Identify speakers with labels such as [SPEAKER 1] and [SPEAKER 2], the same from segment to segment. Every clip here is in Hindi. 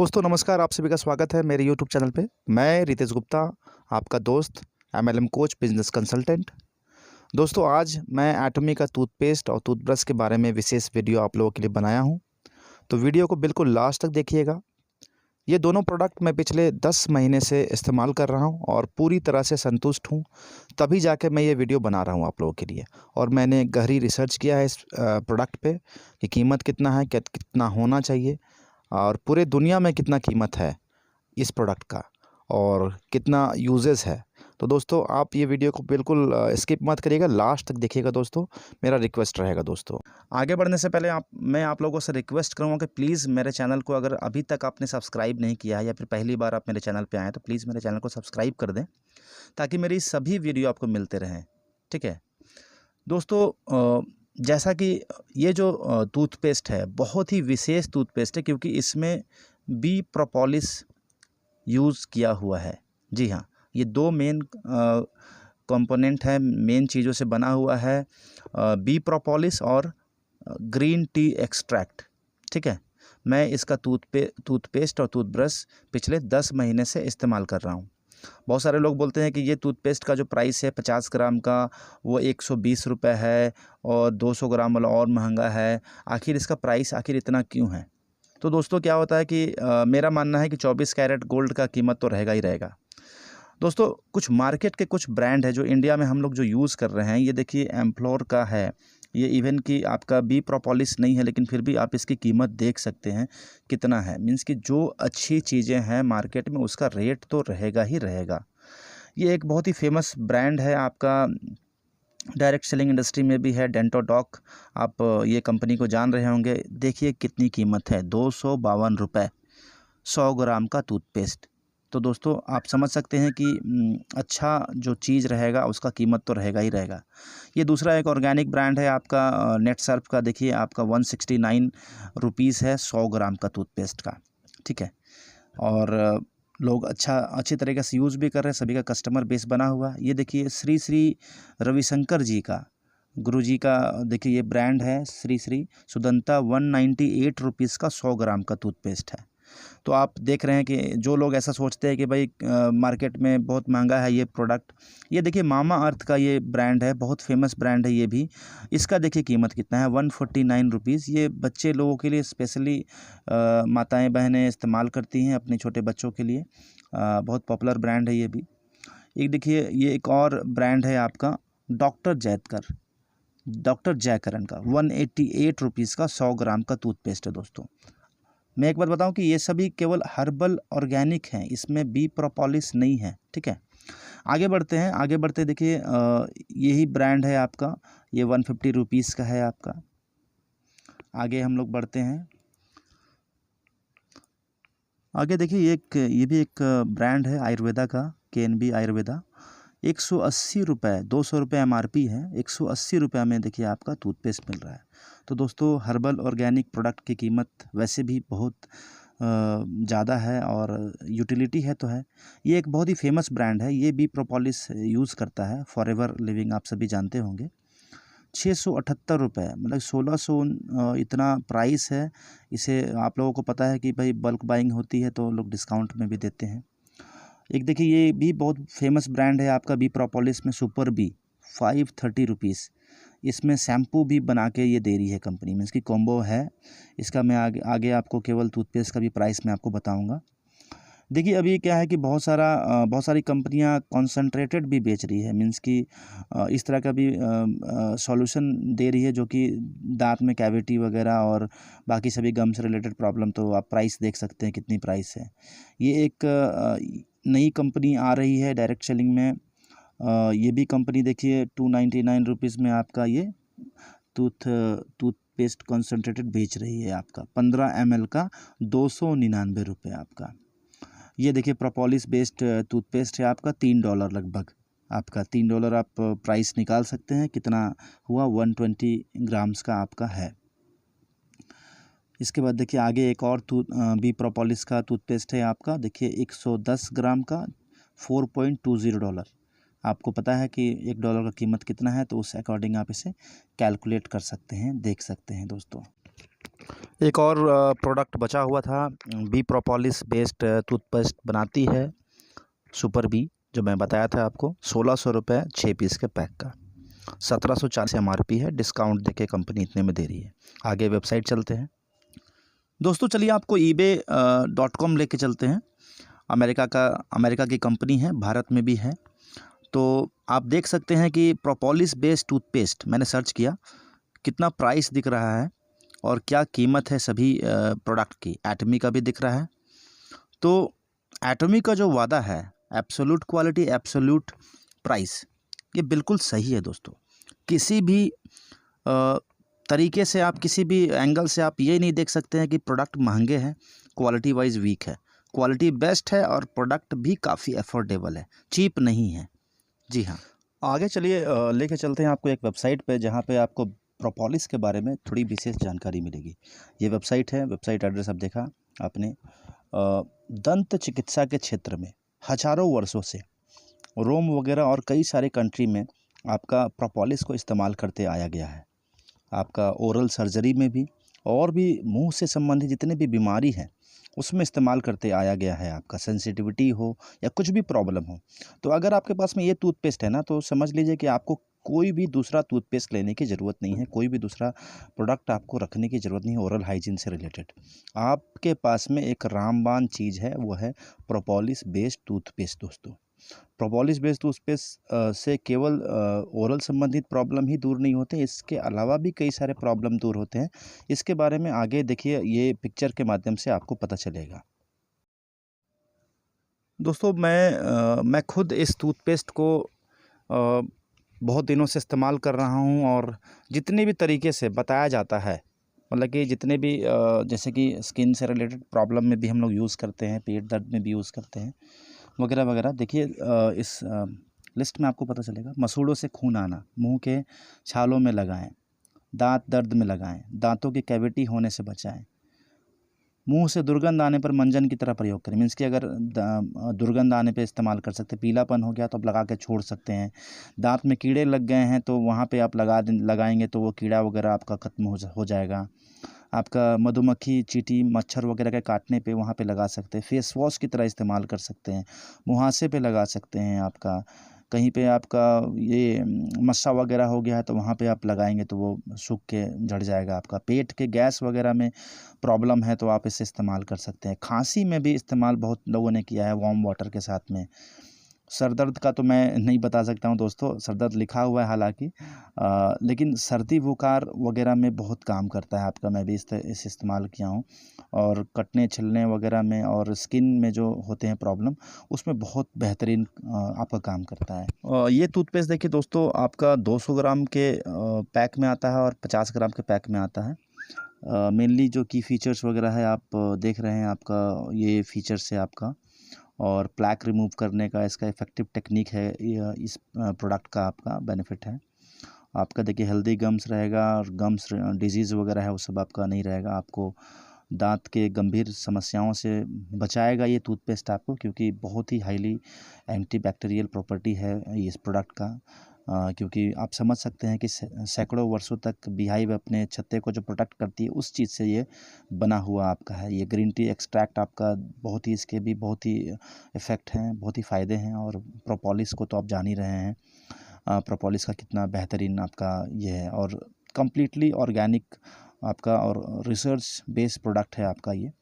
[SPEAKER 1] दोस्तों नमस्कार, आप सभी का स्वागत है मेरे यूट्यूब चैनल पे। मैं रितेश गुप्ता, आपका दोस्त, एमएलएम कोच, बिजनेस कंसल्टेंट। दोस्तों आज मैं एटमी का टूथपेस्ट और टूथब्रश के बारे में विशेष वीडियो आप लोगों के लिए बनाया हूँ, तो वीडियो को बिल्कुल लास्ट तक देखिएगा। ये दोनों प्रोडक्ट मैं पिछले 10 महीने से इस्तेमाल कर रहा हूँ और पूरी तरह से संतुष्ट हूँ, तभी जाके मैं ये वीडियो बना रहा हूँ आप लोगों के लिए। और मैंने गहरी रिसर्च किया है इस प्रोडक्ट पे कि कीमत कितना है, कितना होना चाहिए और पूरे दुनिया में कितना कीमत है इस प्रोडक्ट का और कितना यूजेस है। तो दोस्तों आप ये वीडियो को बिल्कुल स्किप मत करिएगा, लास्ट तक देखिएगा दोस्तों, मेरा रिक्वेस्ट रहेगा। दोस्तों आगे बढ़ने से पहले मैं आप लोगों से रिक्वेस्ट करूँगा कि प्लीज़ मेरे चैनल को अगर अभी तक आपने सब्सक्राइब नहीं किया है या फिर पहली बार आप मेरे चैनल पर आएँ तो प्लीज़ मेरे चैनल को सब्सक्राइब कर दें ताकि मेरी सभी वीडियो आपको मिलते रहें। ठीक है दोस्तों, जैसा कि ये जो टूथपेस्ट है बहुत ही विशेष टूथपेस्ट है क्योंकि इसमें बी प्रोपोलिस यूज़ किया हुआ है। जी हाँ, ये दो मेन कंपोनेंट है, मेन चीज़ों से बना हुआ है, बी प्रोपोलिस और ग्रीन टी एक्सट्रैक्ट। ठीक है, मैं इसका टूथपेस्ट और टूथब्रश पिछले 10 महीने से इस्तेमाल कर रहा हूँ। बहुत सारे लोग बोलते हैं कि ये टूथपेस्ट का जो प्राइस है 50 ग्राम का वो 120 रुपये है और 200 ग्राम वाला और महंगा है। आखिर इसका प्राइस आखिर इतना क्यों है? तो दोस्तों क्या होता है कि मेरा मानना है कि 24 कैरेट गोल्ड का कीमत तो रहेगा ही रहेगा। दोस्तों कुछ मार्केट के कुछ ब्रांड है जो इंडिया में हम लोग जो यूज़ कर रहे हैं, ये देखिए एम्फ्लोर का है, ये इवन कि आपका बी प्रोपोलिस नहीं है लेकिन फिर भी आप इसकी कीमत देख सकते हैं कितना है। मीन्स कि जो अच्छी चीज़ें हैं मार्केट में उसका रेट तो रहेगा ही रहेगा। ये एक बहुत ही फेमस ब्रांड है, आपका डायरेक्ट सेलिंग इंडस्ट्री में भी है, डेंटोडॉक। आप ये कंपनी को जान रहे होंगे। देखिए कितनी कीमत है, 252 रुपये 100 ग्राम का टूथपेस्ट। तो दोस्तों आप समझ सकते हैं कि अच्छा जो चीज़ रहेगा उसका कीमत तो रहेगा ही रहेगा। ये दूसरा एक ऑर्गेनिक ब्रांड है आपका नेट सर्फ का, देखिए आपका 169 रुपीज़ है 100 ग्राम का टूथपेस्ट का। ठीक है, और लोग अच्छी तरीके से यूज़ भी कर रहे हैं, सभी का कस्टमर बेस बना हुआ। ये देखिए श्री श्री रविशंकर जी का, गुरु जी का, देखिए ये ब्रांड है श्री श्री सुदंता, 198 रुपीज़ का 100 ग्राम का टूथपेस्ट है। तो आप देख रहे हैं कि जो लोग ऐसा सोचते हैं कि भाई मार्केट में बहुत महंगा है ये प्रोडक्ट, ये देखिए मामा अर्थ का ये ब्रांड है, बहुत फेमस ब्रांड है ये भी। इसका देखिए कीमत कितना है, 149 रुपीज़। ये बच्चे लोगों के लिए स्पेशली माताएं बहनें इस्तेमाल करती हैं अपने छोटे बच्चों के लिए। बहुत पॉपुलर ब्रांड है ये भी। एक देखिए ये एक और ब्रांड है आपका डॉक्टर जयकरण का, 188 रुपीज़ का 100 ग्राम का टूथपेस्ट है। दोस्तों मैं एक बात बताऊं कि ये सभी केवल हर्बल ऑर्गेनिक हैं, इसमें बी प्रोपोलिस नहीं है। ठीक है, आगे बढ़ते देखिए यही ब्रांड है आपका, ये 150 रुपीज़ का है आपका। आगे हम लोग बढ़ते हैं, आगे देखिए ये भी एक ब्रांड है आयुर्वेदा का, KNB आयुर्वेदा। 180 रुपये, 200 रुपये MRP है, 180 रुपये में देखिए आपका टूथपेस्ट मिल रहा है। तो दोस्तों हर्बल ऑर्गेनिक प्रोडक्ट की कीमत वैसे भी बहुत ज़्यादा है और यूटिलिटी है तो है। ये एक बहुत ही फेमस ब्रांड है, ये भी प्रोपोलिस यूज़ करता है, फॉरएवर लिविंग आप सभी जानते होंगे। 678 रुपये, मतलब 1600 इतना प्राइस है। इसे आप लोगों को पता है कि भाई बल्क बाइंग होती है तो लोग डिस्काउंट में भी देते हैं। एक देखिए ये भी बहुत फेमस ब्रांड है आपका बी प्रोपोलिस में, सुपर बी, 530 रुपीज़। इसमें शैम्पू भी बना के ये दे रही है कंपनी में, इसकी कॉम्बो है। इसका मैं आगे आपको केवल टूथपेस्ट का भी प्राइस मैं आपको बताऊंगा। देखिए अभी क्या है कि बहुत सारी कंपनियां कॉन्सनट्रेटेड भी बेच रही है, मीन्स कि इस तरह का भी सॉल्यूशन दे रही है जो कि दांत में कैविटी वगैरह और बाकी सभी गम से रिलेटेड प्रॉब्लम। तो आप प्राइस देख सकते हैं कितनी प्राइस है। ये एक नई कंपनी आ रही है डायरेक्ट सेलिंग में। ये भी कंपनी देखिए 299 रुपीज़ में आपका ये टूथपेस्ट कॉन्सनट्रेटेड बेच रही है आपका, 15 ml का 299 रुपये आपका। ये देखिए प्रोपोलिस बेस्ड टूथपेस्ट है आपका, $3 लगभग आपका, $3 आप प्राइस निकाल सकते हैं, कितना हुआ, 120 ग्राम्स का आपका है। इसके बाद देखिए आगे एक और बी प्रोपोलिस का टूथपेस्ट है आपका, देखिए 110 ग्राम का, $4.20। आपको पता है कि $1 का कीमत कितना है, तो उस अकॉर्डिंग आप इसे कैलकुलेट कर सकते हैं, देख सकते हैं दोस्तों। एक और प्रोडक्ट बचा हुआ था, बी प्रोपोलिस बेस्ड टूथपेस्ट बनाती है सुपर बी, जो मैं बताया था आपको। 1600 रुपये 6 पीस के पैक का, 1740 MRP है। डिस्काउंट देके कंपनी इतने में दे रही है। आगे वेबसाइट चलते हैं दोस्तों। चलिए आपको eBay.com लेके चलते हैं। अमेरिका की कंपनी है, भारत में भी है। तो आप देख सकते हैं कि प्रोपोलिस बेस्ड टूथपेस्ट मैंने सर्च किया, कितना प्राइस दिख रहा है और क्या कीमत है सभी प्रोडक्ट की। एटमी का भी दिख रहा है। तो एटमी का जो वादा है, एब्सोल्यूट क्वालिटी एब्सोल्यूट प्राइस, ये बिल्कुल सही है दोस्तों। किसी भी तरीके से आप, किसी भी एंगल से आप ये नहीं देख सकते हैं कि प्रोडक्ट महंगे हैं, क्वालिटी वाइज वीक है। क्वालिटी बेस्ट है और प्रोडक्ट भी काफ़ी अफोर्डेबल है, चीप नहीं है। जी हाँ, आगे चलिए लेके चलते हैं आपको एक वेबसाइट पे, जहाँ पे आपको प्रोपोलिस के बारे में थोड़ी विशेष जानकारी मिलेगी। ये वेबसाइट है, वेबसाइट एड्रेस आप देखा आपने। दंत चिकित्सा के क्षेत्र में हजारों वर्षों से रोम वगैरह और कई सारे कंट्री में आपका प्रोपोलिस को इस्तेमाल करते आया गया है। आपका ओरल सर्जरी में भी, और भी मुंह से संबंधित जितने भी बीमारी हैं उसमें इस्तेमाल करते आया गया है। आपका सेंसिटिविटी हो या कुछ भी प्रॉब्लम हो, तो अगर आपके पास में ये टूथपेस्ट है ना, तो समझ लीजिए कि आपको कोई भी दूसरा टूथपेस्ट लेने की ज़रूरत नहीं है, कोई भी दूसरा प्रोडक्ट आपको रखने की ज़रूरत नहीं है ओरल हाइजीन से रिलेटेड। आपके पास में एक रामबाण चीज़ है, वो है प्रोपोलिस बेस्ड टूथपेस्ट दोस्तों। प्रोपोलिस बेस्ड टूथपेस्ट से केवल ओरल संबंधित प्रॉब्लम ही दूर नहीं होते, इसके अलावा भी कई सारे प्रॉब्लम दूर होते हैं। इसके बारे में आगे देखिए, ये पिक्चर के माध्यम से आपको पता चलेगा। दोस्तों मैं खुद इस टूथपेस्ट को बहुत दिनों से इस्तेमाल कर रहा हूँ, और जितने भी तरीके से बताया जाता है, मतलब कि जितने भी जैसे कि स्किन से रिलेटेड प्रॉब्लम में भी हम लोग यूज़ करते हैं, पेट दर्द में भी यूज़ करते हैं वगैरह वगैरह। देखिए इस लिस्ट में आपको पता चलेगा। मसूड़ों से खून आना, मुंह के छालों में लगाएं, दांत दर्द में लगाएं, दांतों की कैविटी होने से बचाएं, मुंह से दुर्गंध आने पर मंजन की तरह प्रयोग करें। मीन्स कि अगर दुर्गंध आने पे इस्तेमाल कर सकते हैं, पीलापन हो गया तो आप लगा के छोड़ सकते हैं। दांत में कीड़े लग गए हैं तो वहाँ पे आप लगाएंगे तो वो कीड़ा वगैरह आपका ख़त्म हो जाएगा। आपका मधुमक्खी, चींटी, मच्छर वगैरह के काटने पे वहाँ पे लगा सकते हैं। फेस वॉश की तरह इस्तेमाल कर सकते हैं, मुहासे पे लगा सकते हैं। आपका कहीं पे आपका ये मस्सा वगैरह हो गया है तो वहाँ पे आप लगाएंगे तो वो सूख के झड़ जाएगा। आपका पेट के गैस वगैरह में प्रॉब्लम है तो आप इसे इस्तेमाल कर सकते हैं। खांसी में भी इस्तेमाल बहुत लोगों ने किया है वार्म वाटर के साथ में। सर दर्द का तो मैं नहीं बता सकता हूँ दोस्तों, सर दर्द लिखा हुआ है हालांकि, लेकिन सर्दी बुखार वगैरह में बहुत काम करता है आपका। मैं भी इसे इस्तेमाल किया हूँ, और कटने छिलने वगैरह में और स्किन में जो होते हैं प्रॉब्लम, उसमें बहुत बेहतरीन आपका काम करता है। ये टूथपेस्ट देखिए दोस्तों, आपका 200 ग्राम के पैक में आता है और 50 ग्राम के पैक में आता है। मेनली जो की फ़ीचर्स वगैरह है आप देख रहे हैं, आपका ये फ़ीचर्स है आपका, और प्लैक रिमूव करने का इसका इफ़ेक्टिव टेक्निक है। इस प्रोडक्ट का आपका बेनिफिट है। आपका देखिए हेल्दी गम्स रहेगा, और गम्स डिजीज़ वगैरह है वो सब आपका नहीं रहेगा। आपको दांत के गंभीर समस्याओं से बचाएगा ये टूथपेस्ट आपको, क्योंकि बहुत ही हाईली एंटीबैक्टीरियल प्रॉपर्टी है इस प्रोडक्ट का। क्योंकि आप समझ सकते हैं कि सैकड़ों वर्षों तक बीहाइव अपने छत्ते को जो प्रोटेक्ट करती है, उस चीज़ से ये बना हुआ आपका है। ये ग्रीन टी एक्सट्रैक्ट आपका बहुत ही, इसके भी बहुत ही इफ़ेक्ट हैं, बहुत ही फ़ायदे हैं। और प्रोपोलिस को तो आप जान ही रहे हैं, प्रोपोलिस का कितना बेहतरीन आपका ये है, और कम्प्लीटली ऑर्गेनिक आपका और रिसर्च बेस्ड प्रोडक्ट है आपका ये।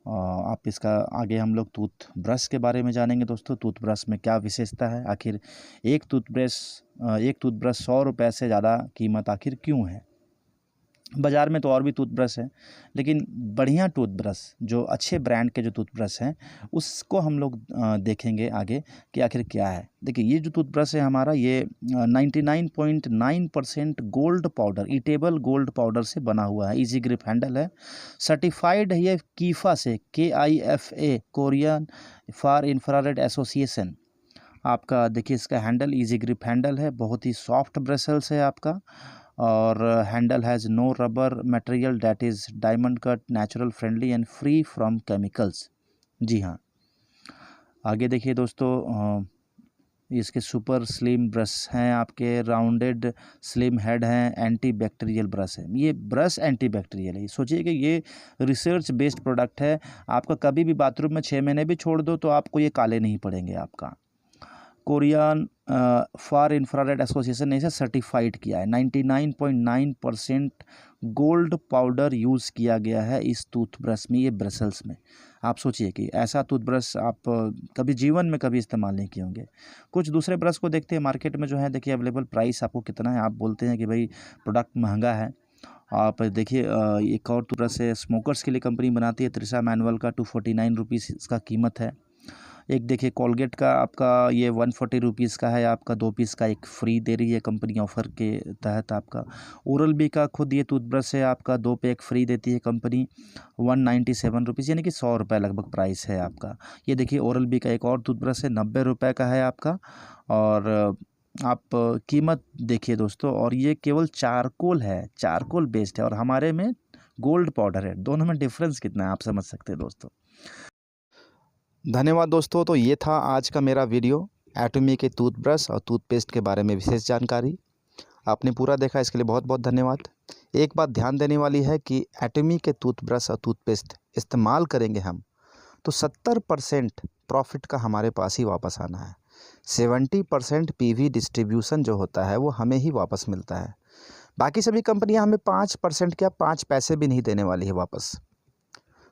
[SPEAKER 1] आप इसका आगे हम लोग टूथब्रश के बारे में जानेंगे दोस्तों। टूथब्रश में क्या विशेषता है, आखिर एक टूथब्रश 100 रुपये से ज़्यादा कीमत आखिर क्यों है। बाज़ार में तो और भी टूथब्रश है, लेकिन बढ़िया टूथब्रश, जो अच्छे ब्रांड के जो टूथब्रश हैं, उसको हम लोग देखेंगे आगे कि आखिर क्या है। देखिए ये जो टूथब्रश है हमारा, ये 99.9% gold powder, eatable gold powder से बना हुआ है। इजी ग्रिप हैंडल है, सर्टिफाइड है ये कीफा से, KIFA, Korean for infrared association. आपका देखिए इसका हैंडल इजी ग्रिप हैंडल है, बहुत ही सॉफ्ट ब्रिसल्स है आपका, और handle has no rubber material that is diamond cut, natural, friendly and free from chemicals. जी हाँ, आगे देखिए दोस्तों, इसके सुपर स्लिम ब्रश हैं, आपके राउंडेड स्लिम हेड हैं, एंटी बैक्टीरियल ब्रश है। ये ब्रश एंटी बैक्टीरियल है। सोचिए कि ये रिसर्च बेस्ड प्रोडक्ट है। आपका कभी भी बाथरूम में 6 महीने भी छोड़ दो तो आपको ये काले नहीं पड़ेंगे। आपका कोरियन फार इंफ्रारेड एसोसिएशन ने इसे सर्टिफाइड किया है। 99.9% गोल्ड पाउडर यूज़ किया गया है इस टूथब्रश में, ये ब्रसल्स में। आप सोचिए कि ऐसा टूथब्रश आप कभी जीवन में कभी इस्तेमाल नहीं किए होंगे। कुछ दूसरे ब्रश को देखते हैं मार्केट में जो है, देखिए अवेलेबल प्राइस आपको कितना है। आप बोलते हैं कि भाई प्रोडक्ट महंगा है। आप देखिए एक और टूथब्रश है, स्मोकर्स के लिए कंपनी बनाती है, त्रिशा मैनुअल का 249 रुपीज़ इसका कीमत है। एक देखिए कोलगेट का आपका ये 140 रुपीज़ का है, आपका 2 पीस का एक फ्री दे रही है कंपनी ऑफ़र के तहत। आपका ओरल बी का खुद ये टूथब्रश है, आपका 2 पे 1 फ्री देती है कंपनी, 197 रुपीज़, यानी कि 100 रुपये लगभग प्राइस है आपका। ये देखिए ओरल बी का एक और टूथब्रश है, 90 रुपये का है आपका। और आप कीमत देखिए दोस्तों, और ये केवल चारकोल है, चारकोल बेस्ड है, और हमारे में गोल्ड पाउडर है। दोनों में डिफरेंस कितना है आप समझ सकते हैं दोस्तों। धन्यवाद दोस्तों। तो ये था आज का मेरा वीडियो, एटमी के टूथब्रश और टूथपेस्ट के बारे में विशेष जानकारी। आपने पूरा देखा, इसके लिए बहुत बहुत धन्यवाद। एक बात ध्यान देने वाली है कि एटमी के टूथब्रश और टूथपेस्ट इस्तेमाल करेंगे हम तो 70% प्रॉफिट का हमारे पास ही वापस आना है। 70% पीवी डिस्ट्रीब्यूशन जो होता है वो हमें ही वापस मिलता है। बाकी सभी कंपनियां हमें 5% क्या 5 पैसे भी नहीं देने वाली है वापस।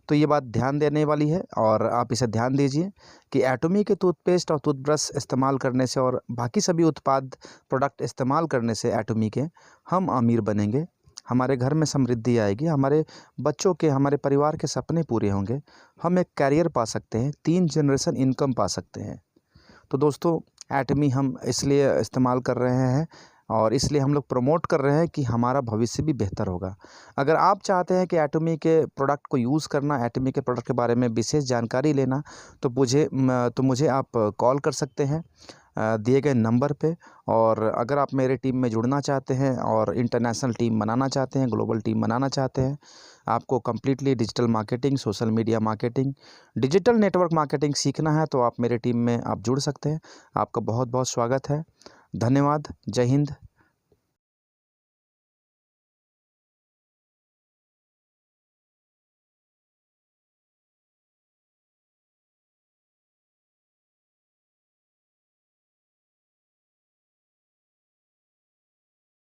[SPEAKER 1] तो ये बात ध्यान देने वाली है, और आप इसे ध्यान दीजिए कि एटमी के टूथपेस्ट और टूथब्रश इस्तेमाल करने से और बाकी सभी उत्पाद प्रोडक्ट इस्तेमाल करने से एटमी के हम अमीर बनेंगे, हमारे घर में समृद्धि आएगी, हमारे बच्चों के, हमारे परिवार के सपने पूरे होंगे, हम एक कैरियर पा सकते हैं, 3 जनरेशन इनकम पा सकते हैं। तो दोस्तों एटमी हम इसलिए इस्तेमाल कर रहे हैं और इसलिए हम लोग प्रमोट कर रहे हैं कि हमारा भविष्य भी बेहतर होगा। अगर आप चाहते हैं कि एटमी के प्रोडक्ट को यूज़ करना, एटमी के प्रोडक्ट के बारे में विशेष जानकारी लेना, तो मुझे आप कॉल कर सकते हैं दिए गए नंबर पे। और अगर आप मेरे टीम में जुड़ना चाहते हैं और इंटरनेशनल टीम बनाना चाहते हैं, ग्लोबल टीम बनाना चाहते हैं, आपको completely digital marketing, social media marketing, digital network marketing सीखना है, तो आप मेरे टीम में आप जुड़ सकते हैं। आपका बहुत बहुत स्वागत है। धन्यवाद। जय हिंद।